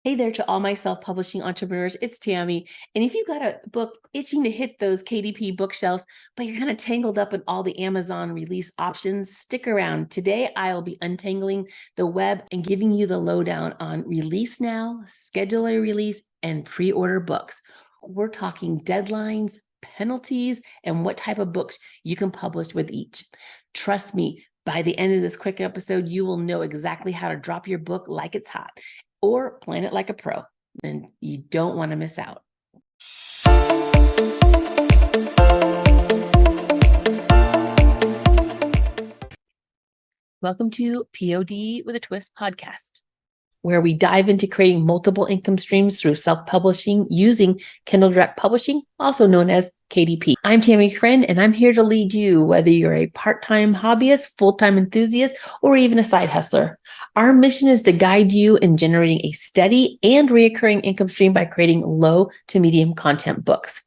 Hey there to all my self-publishing entrepreneurs, it's Tammie. And if you've got a book itching to hit those KDP bookshelves, but you're kind of tangled up in all the Amazon release options, stick around. Today, I'll be untangling the web and giving you the lowdown on release now, schedule a release, and pre-order books. We're talking deadlines, penalties, and what type of books you can publish with each. Trust me, by the end of this quick episode, you will know exactly how to drop your book like it's hot or plan it like a pro, and you don't want to miss out. Welcome to POD with a Twist podcast, where we dive into creating multiple income streams through self-publishing using Kindle Direct Publishing, also known as KDP. I'm Tammie Chrin, and I'm here to lead you, whether you're a part-time hobbyist, full-time enthusiast, or even a side hustler. Our mission is to guide you in generating a steady and recurring income stream by creating low to medium content books.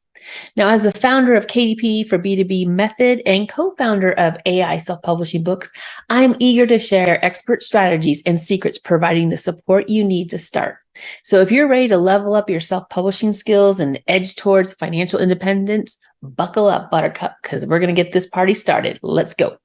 Now, as the founder of KDP for B2B Method and co-founder of AI Self-Publishing Books, I'm eager to share expert strategies and secrets, providing the support you need to start. So if you're ready to level up your self-publishing skills and edge towards financial independence, buckle up, Buttercup, because we're going to get this party started. Let's go.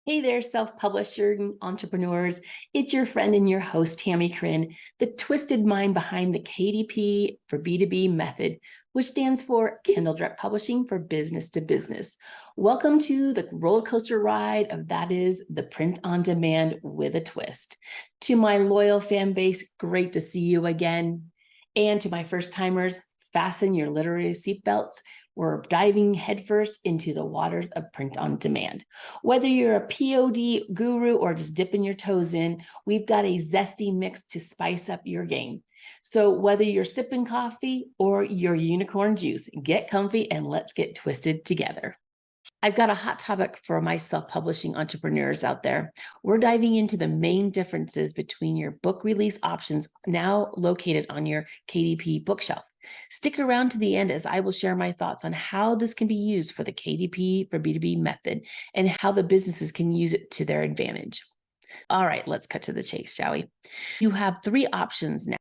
Hey there, self-publishing entrepreneurs. It's your friend and your host, Tammie Chrin, the twisted mind behind the KDP for B2B Method, which stands for Kindle Direct Publishing for Business to Business. Welcome to the roller coaster ride of that is the print on demand with a twist. To my loyal fan base, great to see you again. And to my first timers, fasten your literary seatbelts. We're diving headfirst into the waters of print on demand. Whether you're a POD guru or just dipping your toes in, we've got a zesty mix to spice up your game. So whether you're sipping coffee or your unicorn juice, get comfy and let's get twisted together. I've got a hot topic for my self-publishing entrepreneurs out there. We're diving into the main differences between your book release options now located on your KDP bookshelf. Stick around to the end as I will share my thoughts on how this can be used for the KDP for B2B method and how the businesses can use it to their advantage. All right, let's cut to the chase, shall we? You have three options now.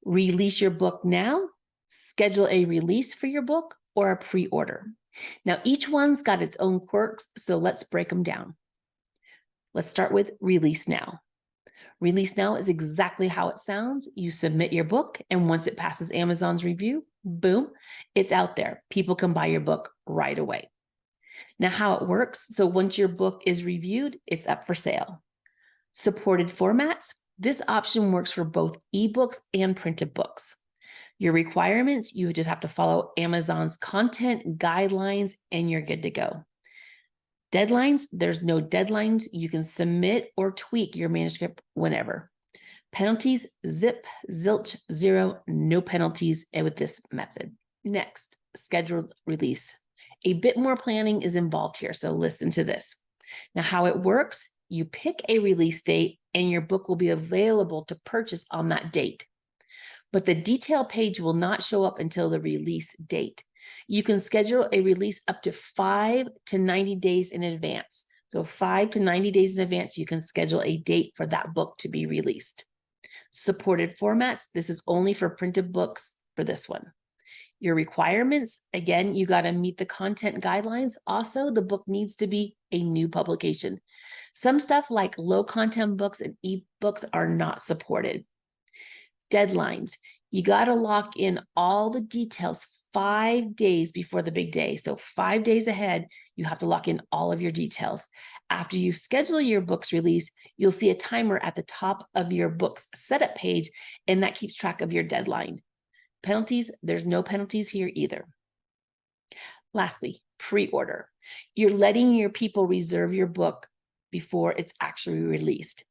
Release your book now, schedule a release for your book, or a pre-order. Now, each one's got its own quirks, so let's break them down. Let's start with release now. Release now is exactly how it sounds. You submit your book, and once it passes Amazon's review, boom, it's out there. People can buy your book right away. Now, how it works, so once your book is reviewed, it's up for sale. Supported formats, this option works for both ebooks and printed books. Your requirements, you just have to follow Amazon's content guidelines and you're good to go. Deadlines, there's no deadlines. You can submit or tweak your manuscript whenever. Penalties, zip, zilch, zero, no penalties with this method. Next, scheduled release. A bit more planning is involved here, so listen to this. Now, how it works, you pick a release date and your book will be available to purchase on that date. But the detail page will not show up until the release date. You can schedule a release up to 5 to 90 days in advance. So 5 to 90 days in advance, you can schedule a date for that book to be released. Supported formats, this is only for printed books for this one. Your requirements, again, you got to meet the content guidelines. Also, the book needs to be a new publication. Some stuff like low content books and ebooks are not supported. Deadlines, you got to lock in all the details 5 days before the big day. So 5 days ahead, you have to lock in all of your details. After you schedule your book's release, you'll see a timer at the top of your book's setup page, and that keeps track of your deadline. Penalties, there's no penalties here either. Lastly, pre-order. You're letting your people reserve your book before it's actually released.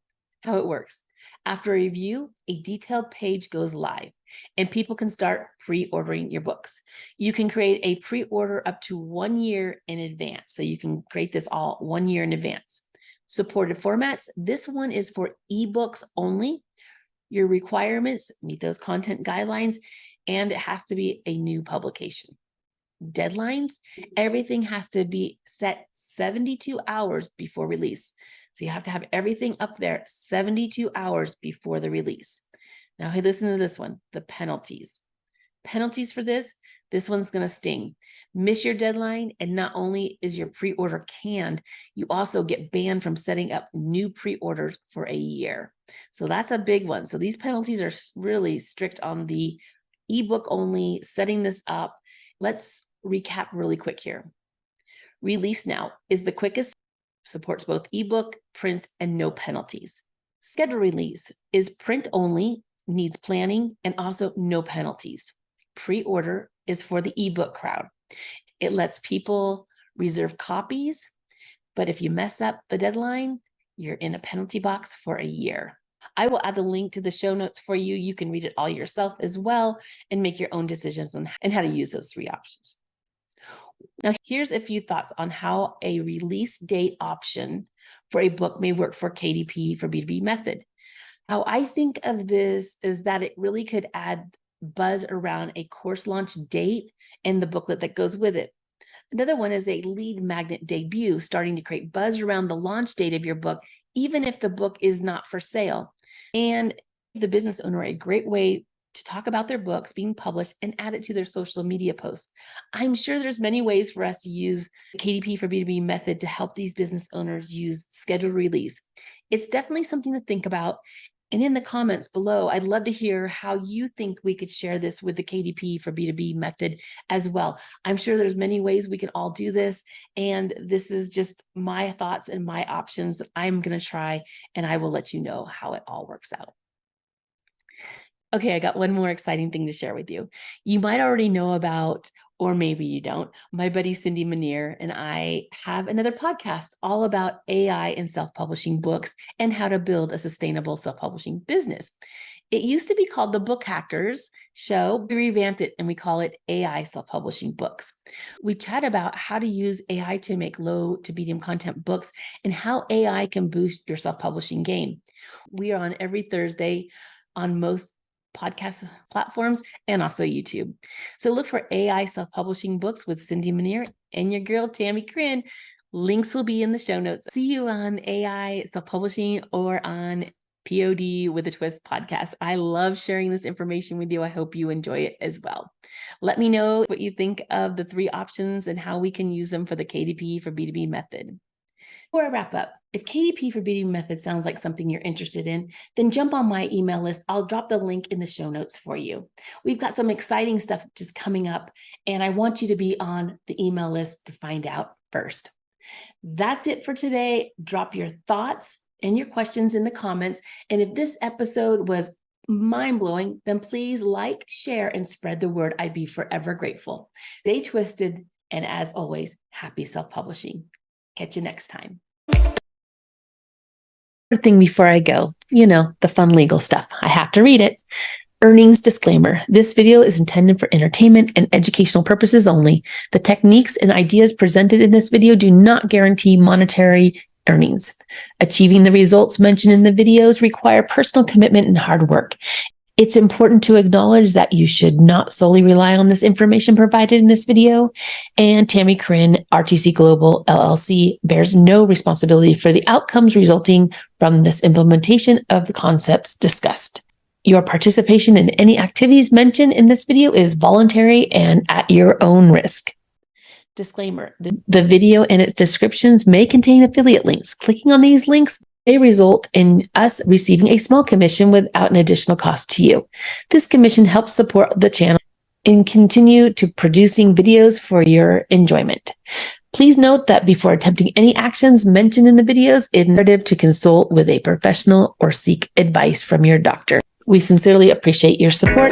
How it works. After a review, a detailed page goes live and people can start pre-ordering your books. You can create a pre-order up to 1 year in advance. So you can create this all 1 year in advance. Supported formats, this one is for ebooks only. Your requirements, meet those content guidelines, and it has to be a new publication. Deadlines, everything has to be set 72 hours before release. So you have to have everything up there 72 hours before the release. Now, hey, listen to this one, the penalties. Penalties for this one's going to sting. Miss your deadline, and not only is your pre-order canned, you also get banned from setting up new pre-orders for a year. So that's a big one. So these penalties are really strict on the ebook only, setting this up. Let's recap really quick here. Release now is the quickest, supports both ebook, print, and no penalties. Schedule release is print only, needs planning, and also no penalties. Pre-order is for the ebook crowd. It lets people reserve copies, but if you mess up the deadline, you're in a penalty box for a year. I will add the link to the show notes for you. You can read it all yourself as well and make your own decisions on how to use those three options. Now, here's a few thoughts on how a release date option for a book may work for KDP for B2B Method. How I think of this is that it really could add buzz around a course launch date and the booklet that goes with it. Another one is a lead magnet debut, starting to create buzz around the launch date of your book, even if the book is not for sale. And the business owner, a great way to talk about their books being published and add it to their social media posts. I'm sure there's many ways for us to use the KDP for B2B method to help these business owners use scheduled release. It's definitely something to think about. And in the comments below, I'd love to hear how you think we could share this with the KDP for B2B method as well. I'm sure there's many ways we can all do this. And this is just my thoughts and my options that I'm going to try, and I will let you know how it all works out. Okay, I got one more exciting thing to share with you. You might already know about, or maybe you don't, my buddy Cindy Manier and I have another podcast all about AI and self-publishing books and how to build a sustainable self-publishing business. It used to be called the Book Hackers Show. We revamped it and we call it AI Self-Publishing Books. We chat about how to use AI to make low to medium content books and how AI can boost your self-publishing game. We are on every Thursday on most podcast platforms and also YouTube. So look for AI Self-Publishing Books with Cindy Manier and your girl, Tammie Chrin. Links will be in the show notes. See you on AI Self-Publishing or on POD with a Twist podcast. I love sharing this information with you. I hope you enjoy it as well. Let me know what you think of the three options and how we can use them for the KDP for B2B method. Before I wrap up, if KDP for B2B method sounds like something you're interested in, then jump on my email list. I'll drop the link in the show notes for you. We've got some exciting stuff just coming up, and I want you to be on the email list to find out first. That's it for today. Drop your thoughts and your questions in the comments. And if this episode was mind-blowing, then please like, share, and spread the word. I'd be forever grateful. Stay twisted, and as always, happy self-publishing. Catch you next time. Thing before I go, the fun legal stuff. I have to read it. Earnings disclaimer. This video is intended for entertainment and educational purposes only. The techniques and ideas presented in this video do not guarantee monetary earnings. Achieving the results mentioned in the videos require personal commitment and hard work. It's important to acknowledge that you should not solely rely on this information provided in this video, and Tammie Chrin, RTC Global LLC, bears no responsibility for the outcomes resulting from this implementation of the concepts discussed. Your participation in any activities mentioned in this video is voluntary and at your own risk. Disclaimer, the video and its descriptions may contain affiliate links. Clicking on these links may result in us receiving a small commission without an additional cost to you. This commission helps support the channel and continue to producing videos for your enjoyment. Please note that before attempting any actions mentioned in the videos, it's imperative to consult with a professional or seek advice from your doctor. We sincerely appreciate your support.